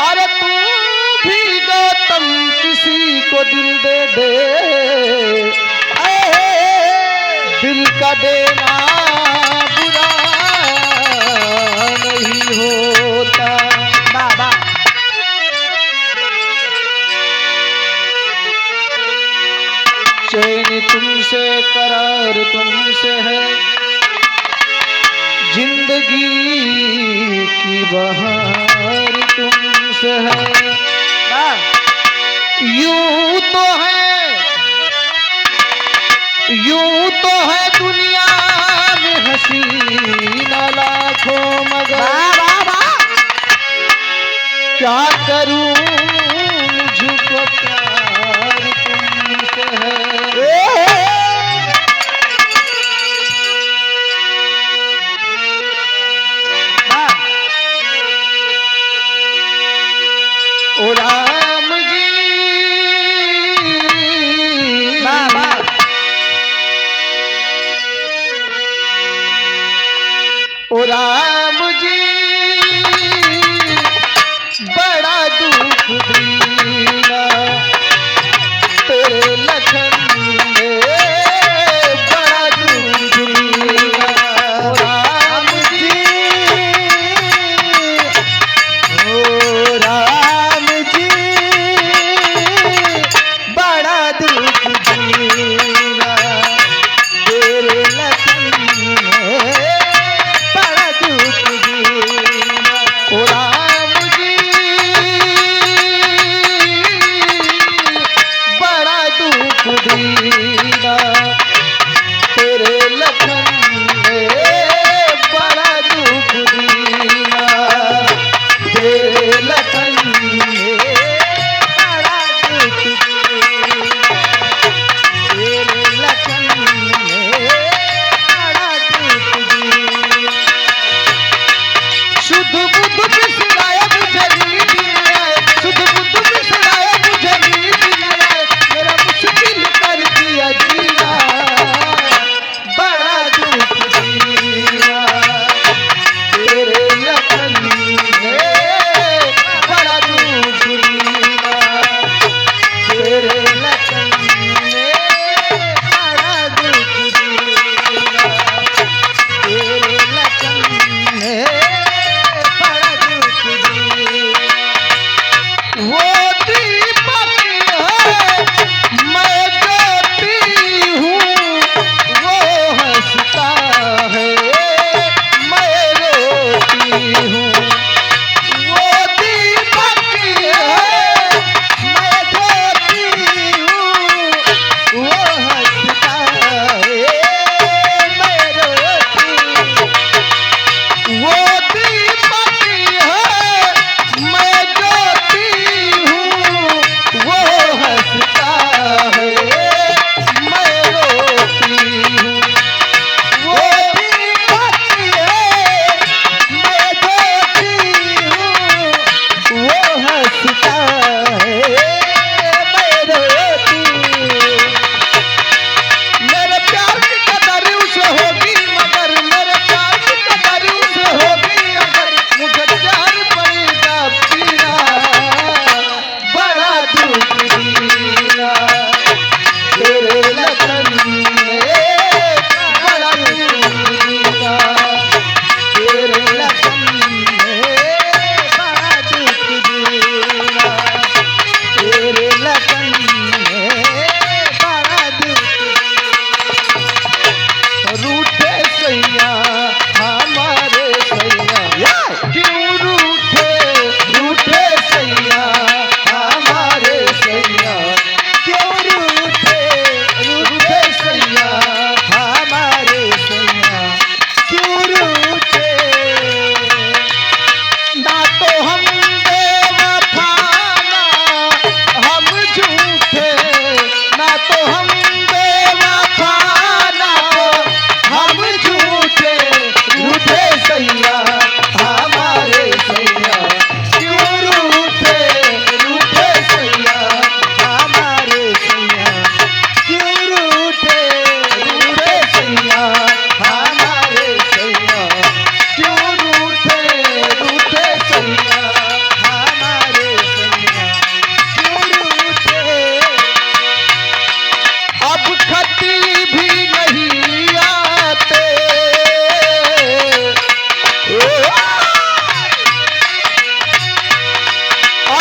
अरे तू भी गौतम किसी को दिल दे दे, दिल का देना बुरा नहीं होता। बाबा चैन तुमसे करार तुमसे है, जिंदगी की बहार तुमसे है। यूं तो है दुनिया में हसीना लाखों, मगर क्या करूं मुझको प्यार तुमसे है। ओ राम जी, ओ राम जी, बड़ा दुख दीना तेरे लखन में, बड़ा दुख दीना। ओ राम जी, ओ राम जी,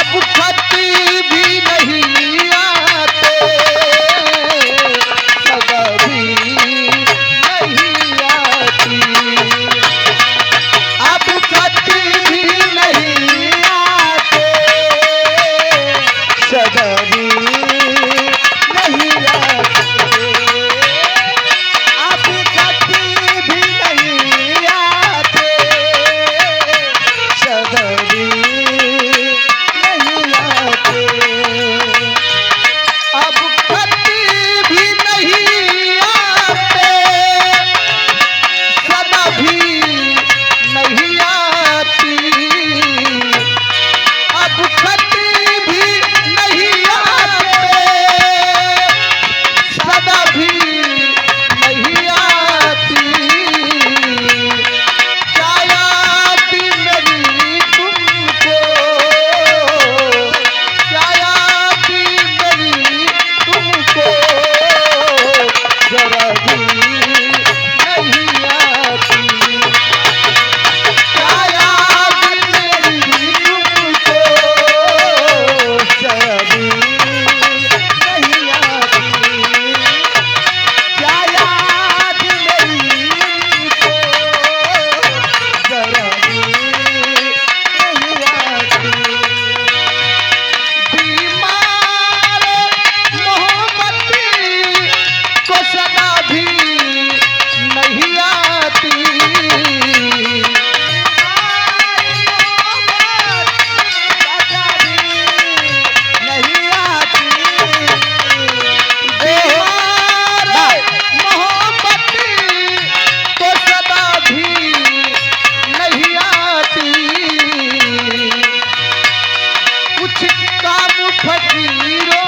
अब खती भी नहीं आते, सदा भी नहीं आती। अब खती भी नहीं आते, सदा भी नहीं आते। अब खती भी नहीं आते, सदा भी नहीं आते। अब खती भी नहीं आते, सदा भी नहीं आती। अब खती भी नहीं आते, सदा भी नहीं आती। क्या याद मेरी तुमको, क्या याद मेरी तुमको, जरा भी नहीं आती। क्या याद मेरी तुमको, जरा भी नहीं आती। क्या याद मेरी तुमको, जरा भी नहीं आती। बीमार मोहब्बत को सदा भी नहीं आती। सदा भी नहीं आती। बीमार मोहब्बत को सदा भी नहीं आती। कुछ काम फकीरों